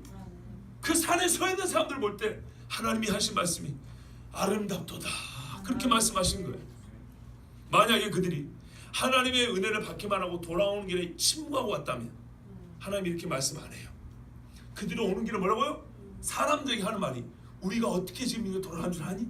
그 산에 서 있는 사람들 볼 때 하나님이 하신 말씀이 아름답도다 그렇게 말씀하신 거예요. 만약에 그들이 하나님의 은혜를 받기만 하고 돌아오는 길에 침묵하고 왔다면 하나님이 이렇게 말씀 안 해요. 그들이 오는 길에 뭐라고요? 사람들에게 하는 말이 우리가 어떻게 지금 이거 돌아간 줄 아니?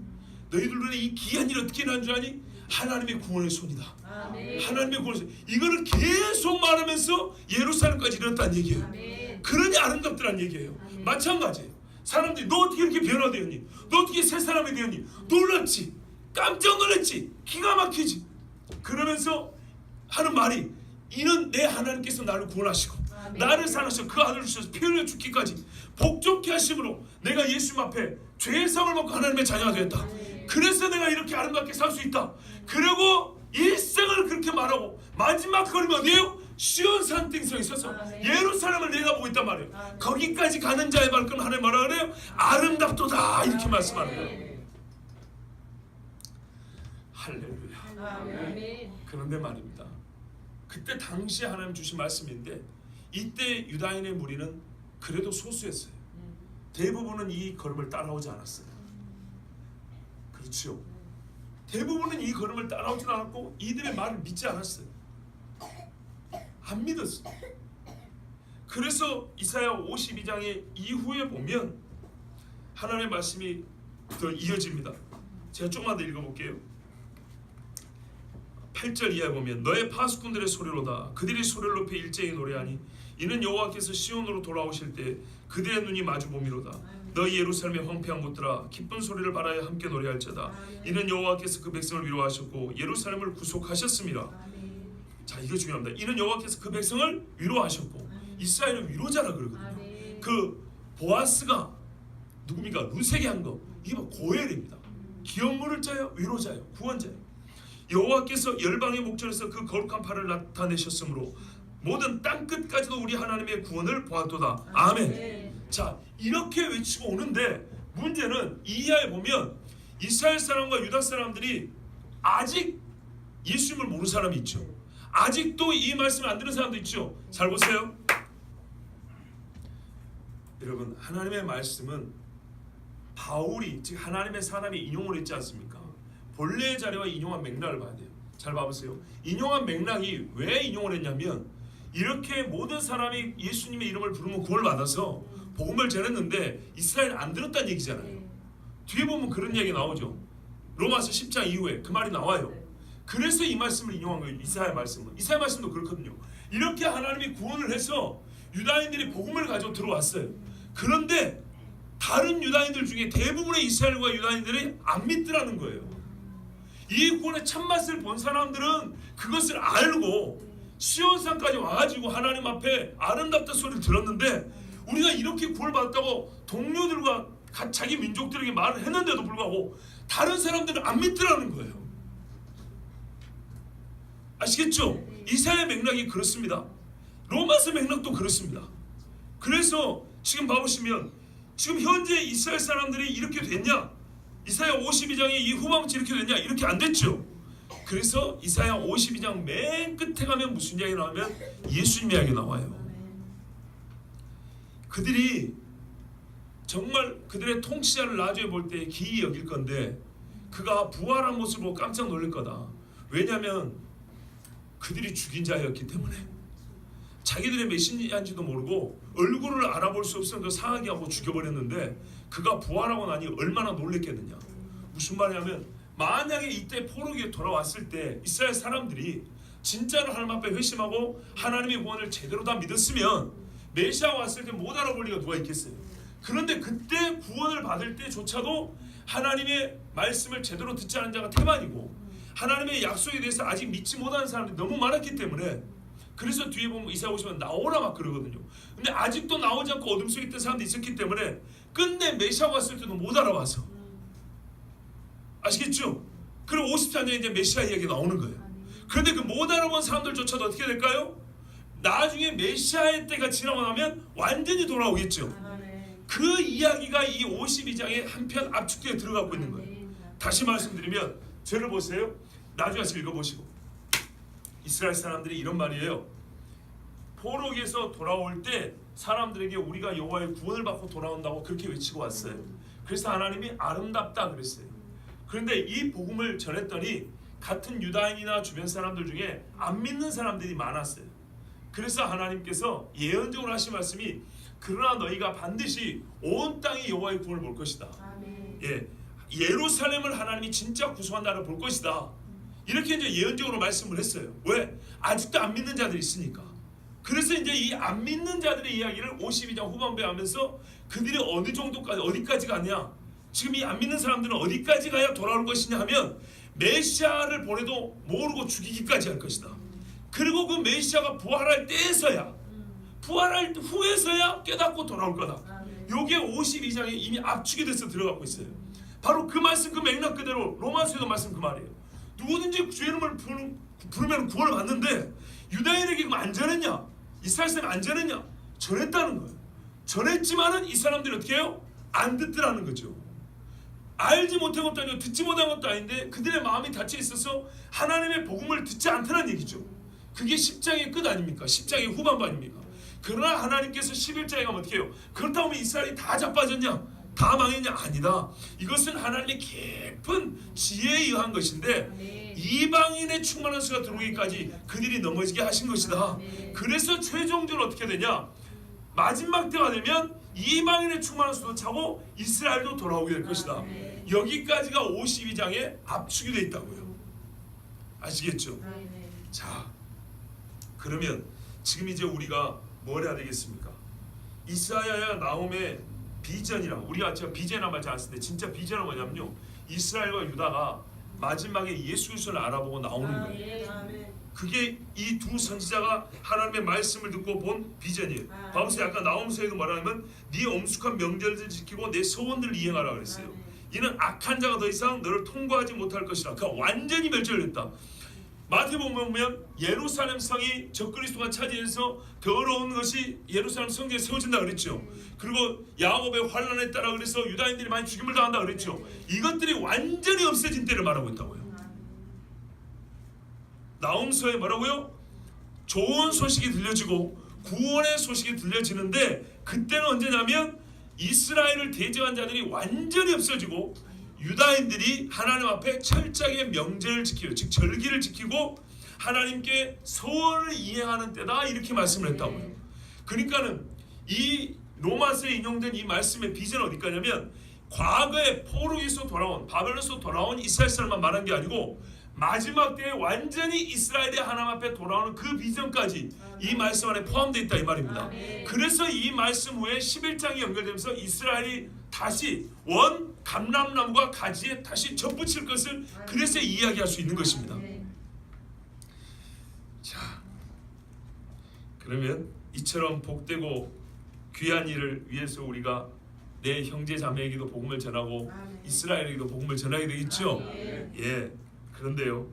너희들 눈에 이 귀한 일 어떻게 난 줄 아니? 하나님의 구원의 손이다. 하나님의 구원의 손. 이거를 계속 말하면서 예루살렘까지 이르렀다는 얘기예요. 그러니 아름답더란 얘기예요. 마찬가지예요. 사람들이 너 어떻게 이렇게 변화되었니? 너 어떻게 새 사람이 되었니? 놀랐지. 깜짝 놀랐지. 기가 막히지. 그러면서 하는 말이 이는 내 하나님께서 나를 구원하시고 나를 살아서 그 아들을 주셔서 피 흘려 죽기까지 복종케 하심으로 내가 예수님 앞에 죄의 상을 먹고 하나님의 자녀가 되었다. 그래서 내가 이렇게 아름답게 살 수 있다. 그리고 일생을 그렇게 말하고 마지막 걸음이 어디에요? 시온 산등성에 서서 예루살렘을 내다보고 있단 말이에요. 거기까지 가는 자의 발걸음 하나님 뭐라 그래요? 아름답도다 이렇게 말씀하는 거예요. 할렐루야. 그런데 말입니다. 그때 당시에 하나님 주신 말씀인데 이때 유다인의 무리는 그래도 소수였어요. 대부분은 이 걸음을 따라오지 않았어요. 그렇죠. 대부분은 이 걸음을 따라오지 않았고 이들의 말을 믿지 않았어요. 안 믿었어요. 그래서 이사야 52장의 이후에 보면 하나님의 말씀이 더 이어집니다. 제가 조금만 더 읽어볼게요. 8절 이하에 보면 너의 파수꾼들의 소리로다. 그들이 소리를 높여 일제히 노래하니 이는 여호와께서 시온으로 돌아오실 때 그들의 눈이 마주 보미로다. 너희 예루살렘의 황폐한 곳들아 기쁜 소리를 바라여 함께 노래할지어다. 이는 여호와께서 그 백성을 위로하셨고 예루살렘을 구속하셨음이라. 자 이거 중요합니다. 이는 여호와께서 그 백성을 위로하셨고 이스라엘은 위로자라 그러거든요. 그 보아스가 누굽니까? 루색이 한 거 이게 뭐 고엘입니다. 기업물을 짜요 위로자요 구원자요. 여호와께서 열방의 목전에서 그 거룩한 팔을 나타내셨으므로 모든 땅 끝까지도 우리 하나님의 구원을 보았도다. 아멘. 자 이렇게 외치고 오는데 문제는 이하에 보면 이스라엘 사람과 유다 사람들이 아직 예수님을 모르는 사람이 있죠. 아직도 이 말씀을 안 듣는 사람도 있죠. 잘 보세요. 여러분, 하나님의 말씀은 바울이, 즉 하나님의 사람이 인용을 했지 않습니까? 본래의 자료와 인용한 맥락을 봐야 돼요. 잘 봐보세요. 인용한 맥락이 왜 인용을 했냐면, 이렇게 모든 사람이 예수님의 이름을 부르면 구원을 받아서 복음을 전했는데 이스라엘 안 들었다는 얘기잖아요. 뒤에 보면 그런 얘기 나오죠. 로마서 10장 이후에 그 말이 나와요. 그래서 이 말씀을 인용한 거예요. 이사야 말씀은. 이사야 말씀도 그렇거든요. 이렇게 하나님이 구원을 해서 유다인들이 복음을 가지고 들어왔어요. 그런데 다른 유다인들 중에 대부분의 이스라엘과 유다인들이 안 믿더라는 거예요. 이 구원의 참맛을 본 사람들은 그것을 알고 시온산까지 와가지고 하나님 앞에 아름답다 소리를 들었는데, 우리가 이렇게 구원을 받았다고 동료들과 자기 민족들에게 말을 했는데도 불구하고 다른 사람들은 안 믿더라는 거예요. 아시겠죠? 이사야 맥락이 그렇습니다. 로마서 맥락도 그렇습니다. 그래서 지금 봐보시면 지금 현재 이스라엘 사람들이 이렇게 됐냐? 이사야 52장의 이 후반부터 이렇게 됐냐? 이렇게 안 됐죠. 그래서 이사야 52장 맨 끝에 가면 무슨 이야기 나오면 예수님 이야기 나와요. 그들이 정말 그들의 통치자를 나중에 볼 때 기이 여길 건데, 그가 부활한 모습을 보고 깜짝 놀랄 거다. 왜냐하면 그들이 죽인 자였기 때문에. 자기들의 메시지인지도 모르고 얼굴을 알아볼 수 없으면 그 상하게 하고 죽여버렸는데, 그가 부활하고 나니 얼마나 놀랬겠느냐. 무슨 말이냐면, 만약에 이때 포로기에 돌아왔을 때 이스라엘 사람들이 진짜로 하나님 앞에 회심하고 하나님의 구원을 제대로 다 믿었으면 메시아 왔을 때 못 알아볼 리가 누가 있겠어요. 그런데 그때 구원을 받을 때조차도 하나님의 말씀을 제대로 듣지 않은 자가 태반이고, 하나님의 약속에 대해서 아직 믿지 못하는 사람들이 너무 많았기 때문에, 그래서 뒤에 보면 이사야 오시면 나오라 막 그러거든요. 근데 아직도 나오지 않고 어둠 속에 있던 사람들이 있었기 때문에 끝내 메시아 왔을 때도 못 알아봐서. 아시겠죠? 그리고 54년에 이제 메시아 이야기가 나오는 거예요. 그런데 그 못 알아본 사람들조차도 어떻게 될까요? 나중에 메시아의 때가 지나고 나면 완전히 돌아오겠죠. 그 이야기가 이 52장에 한편 압축되어 들어가고 있는 거예요. 다시 말씀드리면, 저를 보세요. 나중에 같이 읽어보시고. 이스라엘 사람들이 이런 말이에요. 포로기에서 돌아올 때 사람들에게 우리가 여호와의 구원을 받고 돌아온다고 그렇게 외치고 왔어요. 그래서 하나님이 아름답다 그랬어요. 그런데 이 복음을 전했더니 같은 유다인이나 주변 사람들 중에 안 믿는 사람들이 많았어요. 그래서 하나님께서 예언적으로 하신 말씀이, 그러나 너희가 반드시 온 땅이 여호와의 구원을 볼 것이다. 예, 예루살렘을 하나님이 진짜 구속한 나라를 볼 것이다. 이렇게 이제 예언적으로 말씀을 했어요. 왜? 아직도 안 믿는 자들이 있으니까. 그래서 이제 이 안 믿는 자들의 이야기를 52장 후반부에 하면서 그들이 어느 정도까지 어디까지 가냐? 지금 이 안 믿는 사람들은 어디까지 가야 돌아올 것이냐 하면 메시아를 보내도 모르고 죽이기까지 할 것이다. 그리고 그 메시아가 부활할 때에서야, 부활할 후에서야 깨닫고 돌아올 거다. 요게 52장에 이미 압축이 돼서 들어가고 있어요. 바로 그 말씀, 그 맥락 그대로 로마서에도 말씀 그 말이에요. 누구든지 주의 이름을 부르면 구원을 받는데, 유다인에게 그럼 안 전했냐? 이스라엘 사람이 안 전했냐? 전했다는 거예요. 전했지만은 이 사람들이 어떻게 해요? 안 듣더라는 거죠. 알지 못한 것도 아니고 듣지 못한 것도 아닌데 그들의 마음이 닫혀 있어서 하나님의 복음을 듣지 않다는 얘기죠. 그게 10장의 끝 아닙니까? 10장의 후반부 아닙니까? 그러나 하나님께서 11장에 가면 어떻게 해요? 그렇다고 하면 이스라엘이 다 자빠졌냐? 다 망했냐? 아니다. 이것은 하나님의 깊은 지혜에 의한 것인데, 이방인의 충만한 수가 들어오기까지 그들이 넘어지게 하신 것이다. 그래서 최종적으로 어떻게 되냐? 마지막 때가 되면 이방인의 충만한 수도 차고 이스라엘도 돌아오게 될 것이다. 여기까지가 52장에 압축이 되어 있다고요. 아시겠죠? 자, 그러면 지금 이제 우리가 뭘 해야 되겠습니까? 이사야와 나홈의 비전이랑, 우리가 제가 비전이라는 말 잘 안 쓰는데 진짜 비전은 뭐냐면요, 이스라엘과 유다가 마지막에 예수 그리스도를 알아보고 나오는 거예요. 그게 이 두 선지자가 하나님의 말씀을 듣고 본 비전이에요. 봐보세요. 아까 나홈서에도 말하면 네 엄숙한 명절을 지키고 내 서원들을 이행하라 그랬어요. 이는 악한 자가 더 이상 너를 통과하지 못할 것이라. 그가 완전히 멸절했다. 마태복음 보면 예루살렘 성이 적그리스도가 차지해서 더러운 것이 예루살렘 성전에 세워진다 그랬죠. 그리고 야곱의 환난에 따라 그래서 유다인들이 많이 죽임을 당한다 그랬죠. 이것들이 완전히 없어진 때를 말하고 있다고요. 나홈서에 뭐라고요? 좋은 소식이 들려지고 구원의 소식이 들려지는데 그때는 언제냐면 이스라엘을 대적한 자들이 완전히 없어지고 유다인들이 하나님 앞에 철저하게 명제를 지키고 즉 절기를 지키고 하나님께 소원을 이행하는 때다 이렇게 말씀을 했다고요. 그러니까는 이 로마서에 인용된 이 말씀의 비전은 어디까지냐면 과거에 포로에서 돌아온 바벨론에서 돌아온 이스라엘 사람만 말한 게 아니고 마지막 때에 완전히 이스라엘이 하나님 앞에 돌아오는 그 비전까지 이 말씀 안에 포함되어 있다 이 말입니다. 그래서 이 말씀 후에 11장이 연결되면서 이스라엘이 다시 원 감람나무가 가지에 다시 접붙일 것을 그래서 이야기할 수 있는 것입니다. 자, 그러면 이처럼 복되고 귀한 일을 위해서 우리가 내 형제 자매에게도 복음을 전하고 이스라엘에게도 복음을 전하게 되겠죠. 예. 그런데요,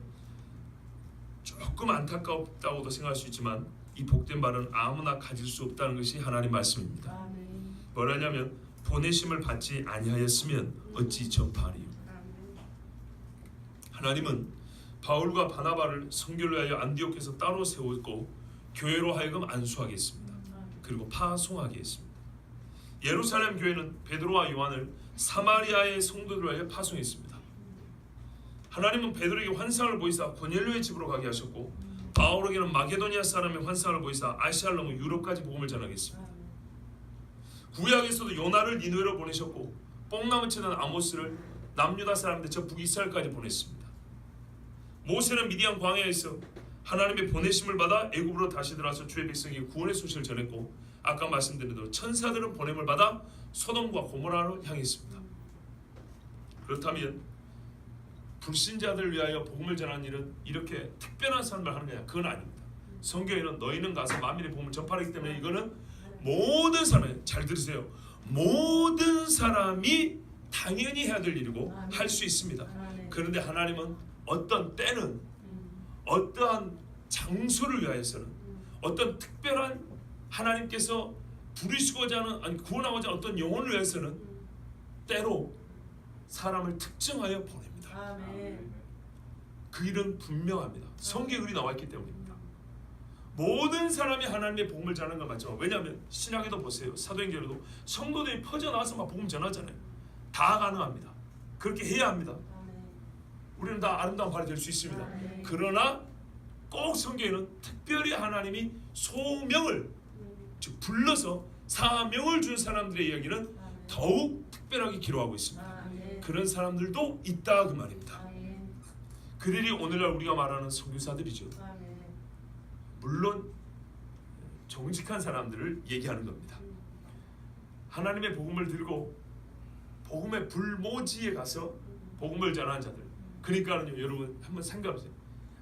조금 안타깝다고도 생각할 수 있지만 이 복된 바는 아무나 가질 수 없다는 것이 하나님 말씀입니다. 뭐라냐면 보내심을 받지 아니하였으면 어찌 전파하리요. 하나님은 바울과 바나바를 선교를 위하여 안디옥에서 따로 세웠고 교회로 하여금 안수하게 했습니다. 그리고 파송하게 했습니다. 예루살렘 교회는 베드로와 요한을 사마리아의 성도들을 위하여 파송했습니다. 하나님은 베드로에게 환상을 보이사 고넬료의 집으로 가게 하셨고 바울에게는 마게도니아 사람의 환상을 보이사 아시아를 넘어 유럽까지 복음을 전하겠습니다. 구약에서도 요나를 니느웨로 보내셨고 뽕나무 치던 아모스를 남유다 사람들 저 북이스라엘까지 보냈습니다. 모세는 미디안 광야에서 하나님의 보내심을 받아 애굽으로 다시 들어와서 주의 백성에게 구원의 소식을 전했고 아까 말씀드린 대로 천사들은 보냄을 받아 소돔과 고모라로 향했습니다. 그렇다면 불신자들을 위하여 복음을 전하는 일은 이렇게 특별한 삶을 하는 거냐? 그건 아닙니다. 성경에는 너희는 가서 만민의 복음을 전파하기 때문에 이거는 모든 사람이 잘 들으세요. 모든 사람이 당연히 해야 될 일이고 할 수 있습니다. 그런데 하나님은 어떤 때는 어떠한 장소를 위하여서는 어떤 특별한 하나님께서 부르시고자 하는 아니 구원하고자 하는 어떤 영혼을 위해서는 때로 사람을 특정하여 보냅니다. 그 일은 분명합니다. 성경에 글이 나와 있기 때문입니다. 모든 사람이 하나님의 복음을 전하는 건 맞죠. 왜냐하면 신약에도 보세요. 사도행전에도 성도들이 퍼져나와서 막 복음 전하잖아요. 다 가능합니다. 그렇게 해야 합니다. 우리는 다 아름다운 발이 될 수 있습니다. 그러나 꼭 성경에는 특별히 하나님이 소명을 즉 불러서 사명을 준 사람들의 이야기는 더욱 특별하게 기록하고 있습니다. 그런 사람들도 있다 그 말입니다. 그들이 오늘날 우리가 말하는 선교사들이죠. 물론 정직한 사람들을 얘기하는 겁니다. 하나님의 복음을 들고 복음의 불모지에 가서 복음을 전하는 자들. 그러니까는요, 여러분 한번 생각해보세요.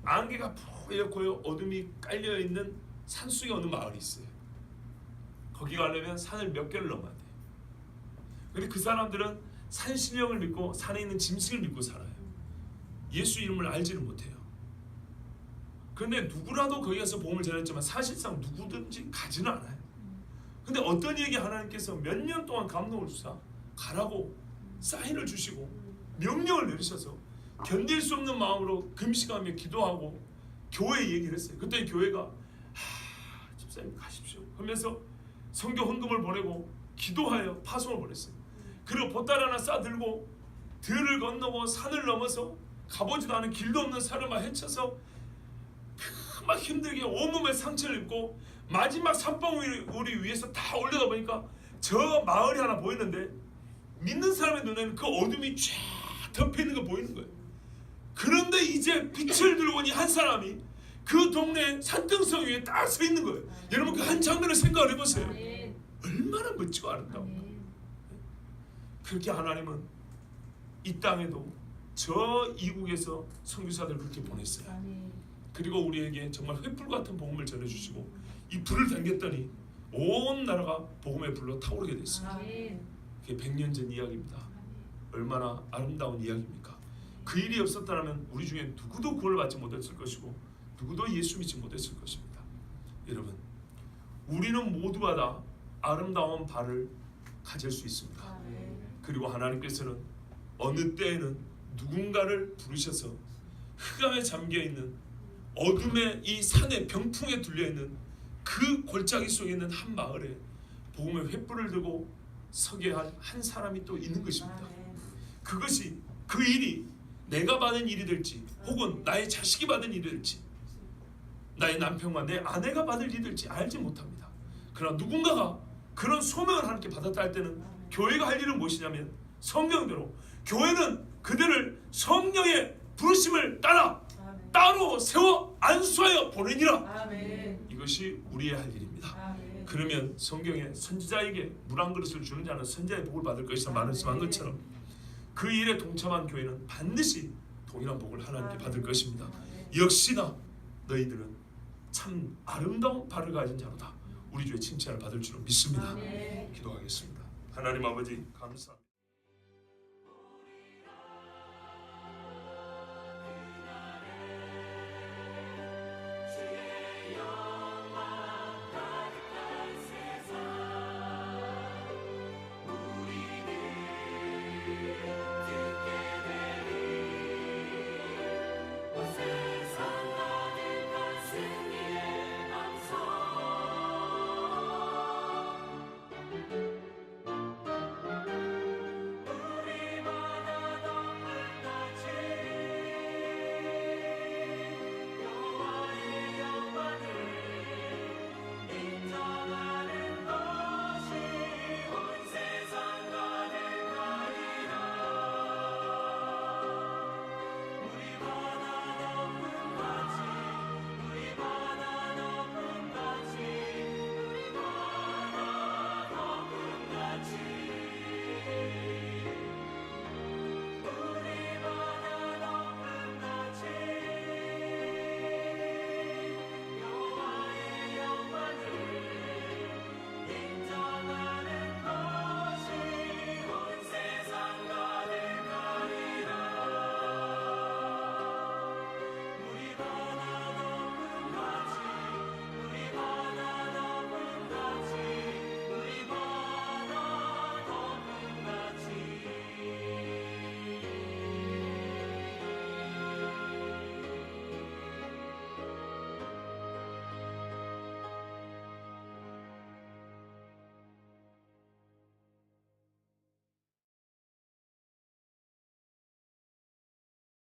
안개가 뿌옇고요 어둠이 깔려있는 산속에 어느 마을이 있어요. 거기 가려면 산을 몇 개를 넘어야 돼요. 근데 그 사람들은 산신령을 믿고 산에 있는 짐승을 믿고 살아요. 예수 이름을 알지를 못해요. 그런데 누구라도 거기 가서 복음을 전했지만 사실상 누구든지 가지는 않아요. 근데 어떤 얘기 하나님께서 몇 년 동안 감동을 주사 가라고 사인을 주시고 명령을 내리셔서 견딜 수 없는 마음으로 금식하며 기도하고 교회에 얘기를 했어요. 그때 교회가 집사님 가십시오 하면서 선교 헌금을 보내고 기도하여 파송을 보냈어요. 그리고 보따리 하나 싸들고 들을 건너고 산을 넘어서 가보지도 않은 길도 없는 산을 막 헤쳐서 막 힘들게 온몸에 상처를 입고 마지막 산봉우리 위에서 다 올려다 보니까 저 마을이 하나 보이는데 믿는 사람의 눈에는 그 어둠이 쫙 덮여있는 거 보이는 거예요. 그런데 이제 빛을 들고 온 한 사람이 그 동네 산등성 위에 딱 서 있는 거예요. 여러분 그 한 장면을 생각을 해보세요. 얼마나 멋지고 아름다운가. 그렇게 하나님은 이 땅에도 저 이국에서 선교사들을 그렇게 보냈어요. 그리고 우리에게 정말 횃불 같은 복음을 전해주시고 이 불을 당겼더니 온 나라가 복음의 불로 타오르게 됐습니다. 그게 100년 전 이야기입니다. 얼마나 아름다운 이야기입니까? 그 일이 없었다면 우리 중에 누구도 구원을 받지 못했을 것이고 누구도 예수 믿지 못했을 것입니다. 여러분, 우리는 모두가 다 아름다운 발을 가질 수 있습니다. 그리고 하나님께서는 어느 때에는 누군가를 부르셔서 흑암에 잠겨있는 어둠의 이 산의 병풍에 둘려있는 그 골짜기 속에 있는 한 마을에 복음의 횃불을 들고 서게 할 한 사람이 또 있는 것입니다. 그것이 그 일이 내가 받은 일이 될지 혹은 나의 자식이 받은 일이 될지 나의 남편과 내 아내가 받을 일이 될지 알지 못합니다. 그러나 누군가가 그런 소명을 하나님께 받았다 할 때는 교회가 할 일은 무엇이냐면 성경대로 교회는 그들을 성령의 부르심을 따로 세워 안수하여 보내니라. 이것이 우리의 할 일입니다. 그러면 성경에 선지자에게 물 한 그릇을 주는 자는 선지자의 복을 받을 것이라 말씀한 것처럼 그 일에 동참한 교회는 반드시 동일한 복을 하나님께 받을 것입니다. 역시나 너희들은 참 아름다운 발을 가진 자로다. 우리 주의 칭찬을 받을 줄로 믿습니다. 기도하겠습니다. 하나님 아버지 감사.